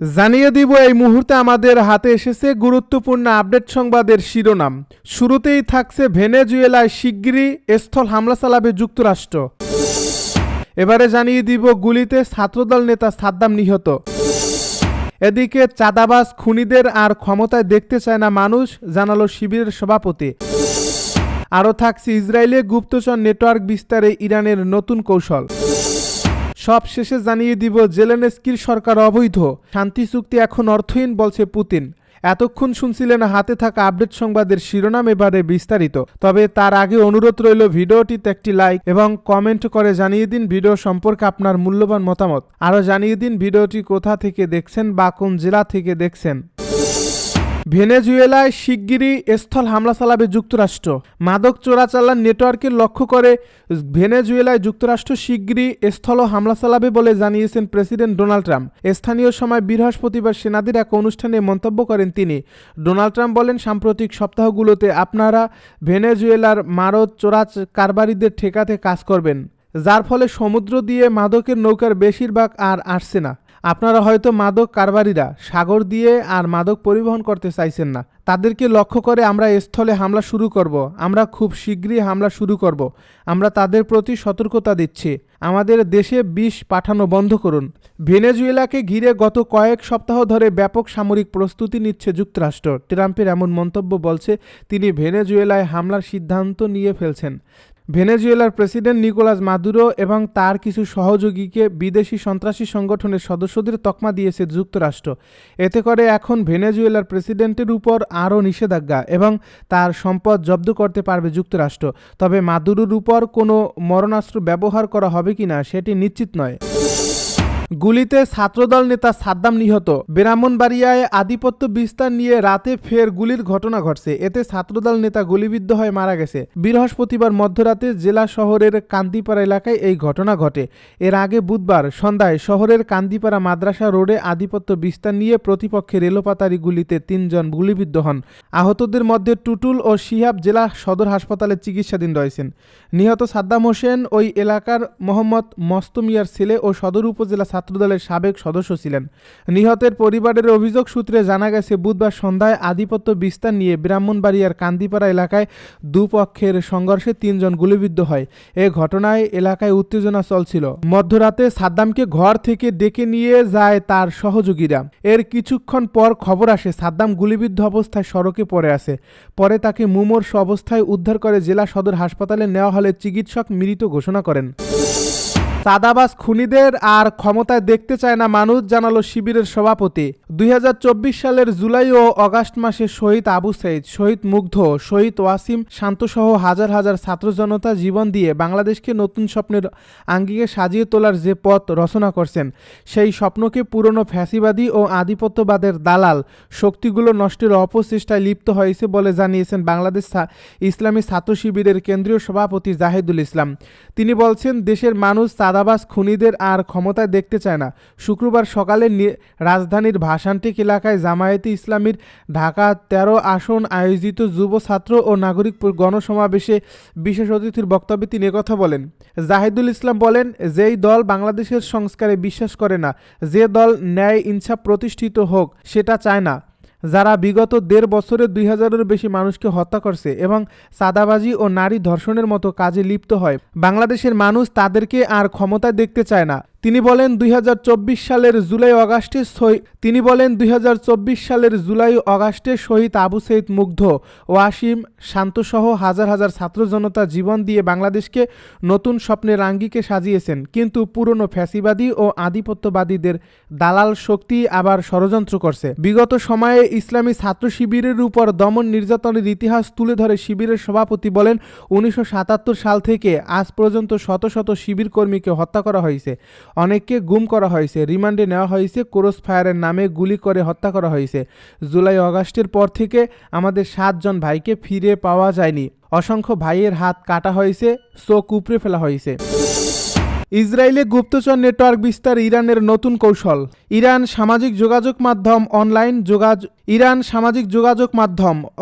জানিয়ে দিব এই মুহূর্তে আমাদের হাতে এসেছে গুরুত্বপূর্ণ আপডেট সংবাদের শিরোনাম। শুরুতেই থাকছে ভেনেজুয়েলায় শিগগিরই স্থল হামলা চালাবে যুক্তরাষ্ট্র। এবারে জানিয়ে দিব গুলিতে ছাত্রদল নেতা সাদ্দাম নিহত। এদিকে চাঁদাবাজ খুনিদের আর ক্ষমতায় দেখতে চায় না মানুষ, জানালো শিবিরের সভাপতি। আরও থাকছে ইসরায়েলে গুপ্তচর নেটওয়ার্ক বিস্তারে ইরানের নতুন কৌশল। সব শেষে জানিয়ে দিব জেলেনস্কির সরকার অবৈধ, শান্তি চুক্তি এখন অর্থহীন বলছে পুতিন। এতক্ষণ শুনছিলেন হাতে থাকা আপডেট সংবাদের শিরোনাম, এবারে বিস্তারিত। তবে তার আগে অনুরোধ রইল ভিডিওটিতে একটি লাইক এবং কমেন্ট করে জানিয়ে দিন ভিডিও সম্পর্কে আপনার মূল্যবান মতামত। আরও জানিয়ে দিন ভিডিওটি কোথা থেকে দেখছেন বা কোন জেলা থেকে দেখছেন। ভেনেজুয়েলায় শিগগিরই স্থল হামলা চালাবে যুক্তরাষ্ট্র। মাদক চোরাচালান নেটওয়ার্কের লক্ষ্য করে ভেনেজুয়েলায় যুক্তরাষ্ট্র শিগগিরই স্থল হামলা চালাবে বলে জানিয়েছেন প্রেসিডেন্ট ডোনাল্ড ট্রাম্প। স্থানীয় সময় বৃহস্পতিবার সেনাদের এক অনুষ্ঠানে মন্তব্য করেন তিনি। ডোনাল্ড ট্রাম্প বলেন, সাম্প্রতিক সপ্তাহগুলোতে আপনারা ভেনেজুয়েলার মাদক চোরা কারবারিদের ঠেকাতে কাজ করবেন, যার ফলে সমুদ্র দিয়ে মাদকের নৌকার বেশিরভাগ আর আসছে না। আপনারা হয়তো মাদক কারবারিরা সাগর দিয়ে আর মাদক পরিবহন করতে চাইছেন না, তাদেরকে লক্ষ্য করে আমরা স্থলে হামলা শুরু করব। আমরা খুব শীঘ্রই হামলা শুরু করব। আমরা তাদের প্রতি সতর্কতা দিচ্ছি, আমাদের দেশে বিষ পাঠানো বন্ধ করুন। ভেনেজুয়েলাকে ঘিরে গত কয়েক সপ্তাহ ধরে ব্যাপক সামরিক প্রস্তুতি নিচ্ছে যুক্তরাষ্ট্র। ট্রাম্পের এমন মন্তব্য বলছে তিনি ভেনেজুয়েলায় হামলার সিদ্ধান্ত নিয়ে ফেলছেন। ভেনেজুয়েলার প্রেসিডেন্ট নিকোলাস মাদুরো এবং তার কিছু সহযোগীকে বিদেশি সন্ত্রাসী সংগঠনের সদস্যদের তকমা দিয়েছে যুক্তরাষ্ট্র। এতে করে এখন ভেনেজুয়েলার প্রেসিডেন্টের উপর আরও নিষেধাজ্ঞা এবং তার সম্পদ জব্দ করতে পারবে যুক্তরাষ্ট্র। তবে মাদুরোর উপর কোনো মরণাস্ত্র ব্যবহার করা হবে কিনা সেটি নিশ্চিত নয়। গুলিতে ছাত্রদল নেতা সাদ্দাম নিহত। ব্রাহ্মণবাড়িয়ায় আধিপত্য বিস্তার নিয়ে রাতে ফের গুলির ঘটনা ঘটছে। এতে ছাত্রদল নেতা গুলিবিদ্ধ হয়ে মারা গেছে। বৃহস্পতিবার মধ্যরাতে জেলা শহরের কান্দিপাড়া এলাকায় এই ঘটনা ঘটে। এর আগে বুধবার সন্ধ্যায় শহরের কান্দিপাড়া মাদ্রাসা রোডে আধিপত্য বিস্তার নিয়ে প্রতিপক্ষের রেলপাতারি গুলিতে 3 জন গুলিবিদ্ধ হন। আহতদের মধ্যে টুটুল ও শিহাব জেলা সদর হাসপাতালে চিকিৎসাধীন রয়েছেন। নিহত সাদ্দাম হোসেন ওই এলাকার মোহাম্মদ মস্তমিয়ার ছেলে ও সদর উপজেলা ছাত্রদলের সাবেক সদস্য ছিলেন। নিহতের পরিবারের অভিযোগ সূত্রে জানা গেছে, বুধবার সন্ধ্যায় আধিপত্য বিস্তার নিয়ে ব্রাহ্মণবাড়িয়ার কান্দিপাড়া এলাকায় দুপক্ষের সংঘর্ষে 3 জন গুলিবিদ্ধ হয়। এ ঘটনায় এলাকায় উত্তেজনা চলছিল। মধ্যরাতে সাদ্দামকে ঘর থেকে ডেকে নিয়ে যায় তার সহযোগীরা। এর কিছুক্ষণ পর খবর আসে সাদ্দাম গুলিবিদ্ধ অবস্থায় সড়কে পড়ে আছে। পরে তাকে মুমূর্ষু অবস্থায় উদ্ধার করে জেলা সদর হাসপাতালে নেওয়া হলে চিকিৎসক মৃত ঘোষণা করেন। চাঁদাবাজ খুনিদের আর ক্ষমতায় দেখতে চায় না মানুষ, জানালো শিবিরের সভাপতি। 2024 সালের জুলাই ও আগস্ট মাসে শহীদ আবু সাইদ, শহীদ মুগ্ধ, শহীদ ওয়াসিম শান্তসহ হাজার হাজার ছাত্র জনতা জীবন দিয়ে বাংলাদেশকে নতুন স্বপ্নের আঙ্গিকে সাজিয়ে তোলার যে পথ রচনা করছেন, সেই স্বপ্নকে পুরনো ফ্যাসিবাদী ও আধিপত্যবাদের দালাল শক্তিগুলো নষ্টের অপচেষ্টায় লিপ্ত হয়েছে বলে জানিয়েছেন বাংলাদেশ ইসলামী ছাত্র শিবিরের কেন্দ্রীয় সভাপতি জাহিদুল ইসলাম। তিনি বলছেন, দেশের মানুষ চাঁদাবাজ খুনিদের আর ক্ষমতায় দেখতে চায় না। শুক্রবার সকালে রাজধানীর ভাসানটেক এলাকায় জামায়াতে ইসলামীর ঢাকা 13 আসন আয়োজিত যুব ছাত্র ও নাগরিক গণসমাবেশে বিশেষ অতিথির বক্তব্যে তিনি একথা বলেন। জাহিদুল ইসলাম বলেন, যেই দল বাংলাদেশের সংস্কারে বিশ্বাস করে না, যে দল ন্যায় ইনসাফ প্রতিষ্ঠিত হোক, সেটা চায় না। যারা বিগত 1.5 বছরে 2000-এর বেশি মানুষকে হত্যা করছে এবং চাঁদাবাজি ও নারী ধর্ষণের মতো কাজে লিপ্ত হয়, বাংলাদেশের মানুষ তাদেরকে আর ক্ষমতায় দেখতে চায় না। তিনি বলেন 2024 সালের জুলাই আগস্টে শহীদ আবু সাইদ, মুগ্ধ, ওয়াসিম শান্তসহ হাজার হাজার ছাত্র জনতা জীবন দিয়ে বাংলাদেশকে নতুন স্বপ্নের আঙ্গিকে সাজিয়েছেন। কিন্তু পুরনো ফ্যাসিবাদী ও আধিপত্যবাদীদের দালাল শক্তি আবার ষড়যন্ত্র করছে। বিগত সময়ে ইসলামী ছাত্র শিবিরের উপর দমন নির্যাতনের ইতিহাস তুলে ধরে শিবিরের সভাপতি বলেন, 1977 সাল থেকে আজ পর্যন্ত শত শত শিবির কর্মীকে হত্যা করা হয়েছে, অনেককে গুম করা হয়েছে, রিমান্ডে নেওয়া হয়েছে, ক্রস ফায়ারের নামে গুলি করে হত্যা করা হয়েছে। জুলাই আগস্টের পর থেকে আমাদের 7 জন ভাইকে ফিরে পাওয়া যায়নি। অসংখ্য ভাইয়ের হাত কাটা হয়েছে, চোখ উপড়ে ফেলা হয়েছে। ইসরায়েলে গুপ্তচর নেটওয়ার্ক বিস্তার ইরানের নতুন কৌশল। ইরান সামাজিক যোগাযোগ মাধ্যম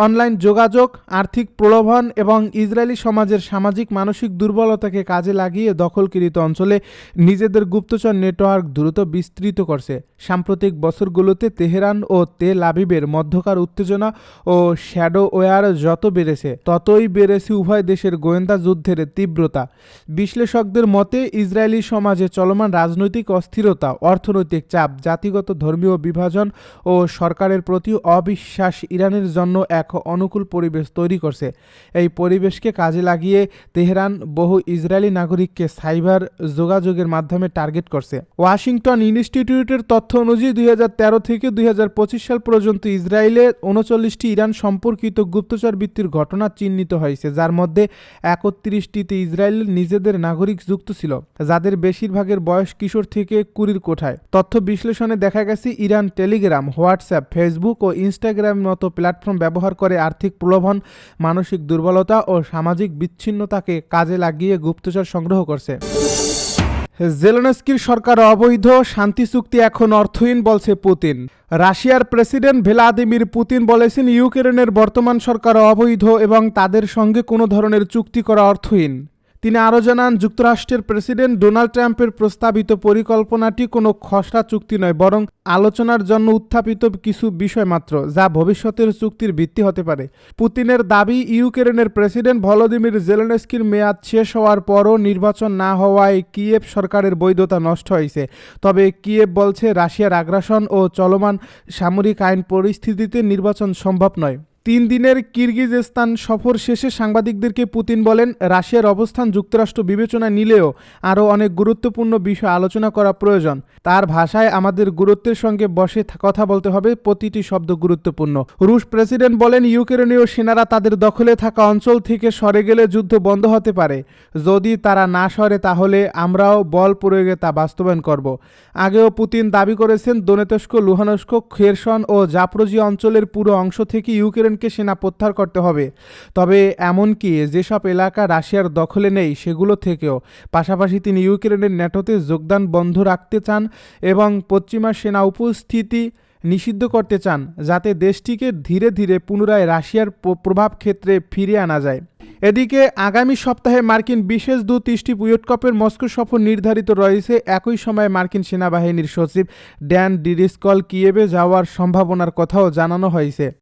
অনলাইন যোগাযোগ, আর্থিক প্রলোভন এবং ইসরায়েলি সমাজের সামাজিক মানসিক দুর্বলতাকে কাজে লাগিয়ে দখলকৃত অঞ্চলে নিজেদের গুপ্তচর নেটওয়ার্ক দ্রুত বিস্তৃত করছে। সাম্প্রতিক বছরগুলোতে তেহরান ও তেল আবিবের মধ্যকার উত্তেজনা ও শ্যাডোওয়্যার যত বেড়েছে ততই বেড়েছে উভয় দেশের গোয়েন্দা যুদ্ধের তীব্রতা। বিশ্লেষকদের মতে ইসরায়েলি সমাজে চলমান রাজনৈতিক অস্থিরতা, অর্থনৈতিক চাপ, জাতিগত ধর্মীয় বিভাজন ও সরকারের প্রতি অবিশ্বাস ইরানের জন্য এক অনুকূল পরিবেশ তৈরি করছে। এই পরিবেশকে কাজে লাগিয়ে তেহরান বহু ইসরায়েলি নাগরিককে সাইবার যোগাযোগের মাধ্যমে টার্গেট করছে। ওয়াশিংটন ইনস্টিটিউটের তথ্য অনুযায়ী 2013 থেকে 2025 সাল পর্যন্ত ইসরায়েলে 39টি ইরান সম্পর্কিত গুপ্তচর বৃত্তির ঘটনা চিহ্নিত হয়েছে, যার মধ্যে 31টিতে ইসরায়েলের নিজেদের নাগরিক যুক্ত ছিল, যাদের বেশিরভাগের বয়স কিশোর থেকে কুড়ির কোঠায়। তথ্য বিশ্লেষণে দেখা গেছে ইরান টেলিগ্রাম, হোয়াটসঅ্যাপ, ফেসবুক ও ইনস্টাগ্রাম মতো প্ল্যাটফর্ম ব্যবহার করে আর্থিক প্রলোভন, মানসিক দুর্বলতা ও সামাজিক বিচ্ছিন্নতাকে কাজে লাগিয়ে গুপ্তচর সংগ্রহ করছে। জেলেনস্কির সরকার অবৈধ, শান্তি চুক্তি এখন অর্থহীন বলছে পুতিন। রাশিয়ার প্রেসিডেন্ট ভ্লাদিমির পুতিন বলেছেন ইউক্রেনের বর্তমান সরকার অবৈধ এবং তাদের সঙ্গে কোনো ধরনের চুক্তি করা অর্থহীন। তিনি আরও জানান, যুক্তরাষ্ট্রের প্রেসিডেন্ট ডোনাল্ড ট্রাম্পের প্রস্তাবিত পরিকল্পনাটি কোনো খসড়া চুক্তি নয়, বরং আলোচনার জন্য উত্থাপিত কিছু বিষয় মাত্র, যা ভবিষ্যতের চুক্তির ভিত্তি হতে পারে। পুতিনের দাবি, ইউক্রেনের প্রেসিডেন্ট ভলোদিমির জেলেনস্কির মেয়াদ শেষ হওয়ার পরও নির্বাচন না হওয়ায় কিয়েভ সরকারের বৈধতা নষ্ট হয়েছে। তবে কিয়েভ বলছে রাশিয়ার আগ্রাসন ও চলমান সামরিক আইন পরিস্থিতিতে নির্বাচন সম্ভব নয়। 3 দিনের কিরগিজস্তান সফর শেষে সাংবাদিকদেরকে পুতিন বলেন, রাশিয়ার অবস্থান যুক্তরাষ্ট্র বিবেচনায় নিলেও আরও অনেক গুরুত্বপূর্ণ বিষয় আলোচনা করা প্রয়োজন। তার ভাষায়, আমাদের গুরুত্বের সঙ্গে বসে কথা বলতে হবে, প্রতিটি শব্দ গুরুত্বপূর্ণ। রুশ প্রেসিডেন্ট বলেন, ইউক্রেনীয় সেনারা তাদের দখলে থাকা অঞ্চল থেকে সরে গেলে যুদ্ধ বন্ধ হতে পারে। যদি তারা না সরে তাহলে আমরাও বল প্রয়োগে তা বাস্তবায়ন করব। আগেও পুতিন দাবি করেছেন, দোনেৎস্ক, লুহানস্ক, খেরসন ও জাপরোজিয়া অঞ্চলের পুরো অংশ থেকে ইউক্রেনকে সেনা প্রত্যাহার করতে হবে, তবে এমনকি যেসব এলাকা রাশিয়ার দখলে নেই সেগুলো থেকেও। পাশাপাশি তিনি ইউক্রেনের ন্যাটোতে যোগদান বন্ধ রাখতে চান এবং পশ্চিমা সেনা উপস্থিতি নিষিদ্ধ করতে চান, যাতে দেশটিকে ধীরে ধীরে পুনরায় রাশিয়ার প্রভাব ক্ষেত্রে ফিরিয়ে আনা যায়। এদিকে আগামী সপ্তাহে মার্কিন বিশেষ দূত স্টিভ উইটকফের মস্কো সফর নির্ধারিত রয়েছে। একই সময়ে মার্কিন সেনাবাহিনীর সচিব ড্যান ডিরিসকল কিয়েভে যাওয়ার সম্ভাবনার কথাও জানানো হয়েছে।